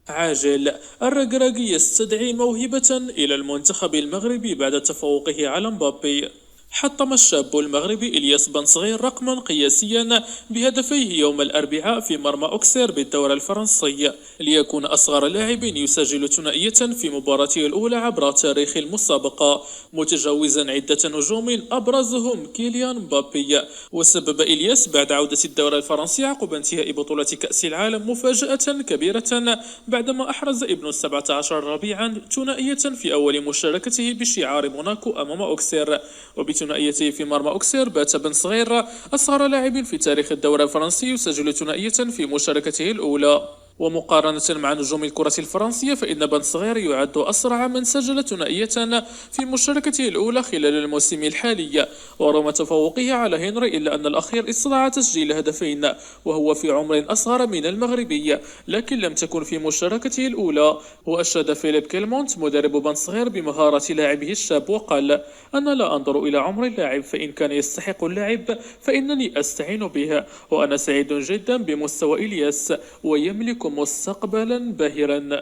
عاجل. الركراكي يستدعي موهبة إلى المنتخب المغربي بعد تفوقه على مبابي. حطم الشاب المغربي إلياس بن صغير رقما قياسيا بهدفيه يوم الأربعاء في مرمى أوكسير بالدوري الفرنسي، ليكون أصغر لاعب يسجل ثنائية في مباراته الأولى عبر تاريخ المسابقة، متجاوزا عدة نجوم أبرزهم كيليان مبابي. وسبب إلياس بعد عودة الدوري الفرنسي عقب انتهاء بطولة كأس العالم مفاجأة كبيرة بعدما أحرز ابن 17 ربيعا ثنائية في أول مشاركته بشعار موناكو أمام أوكسير. وبثنائيته في مرمى أوكسير بات بن صغير أصغر لاعب في تاريخ الدوري الفرنسي يسجل ثنائية في مشاركته الأولى. ومقارنة مع نجوم الكرة الفرنسية فإن بن صغير يعد أسرع من سجل ثنائية في مشاركته الأولى خلال الموسم الحالي، ورغم تفوقه على هنري إلا أن الأخير استطاع تسجيل هدفين وهو في عمر أصغر من المغربي، لكن لم تكن في مشاركته الأولى. وأشاد فيليب كيلمونت مدرب بن صغير بمهارة لاعبه الشاب وقال: أنا لا أنظر إلى عمر اللاعب، فإن كان يستحق اللعب فإنني أستعين به، وأنا سعيد جدا بمستوى إلياس ويملك مستقبلا باهرا.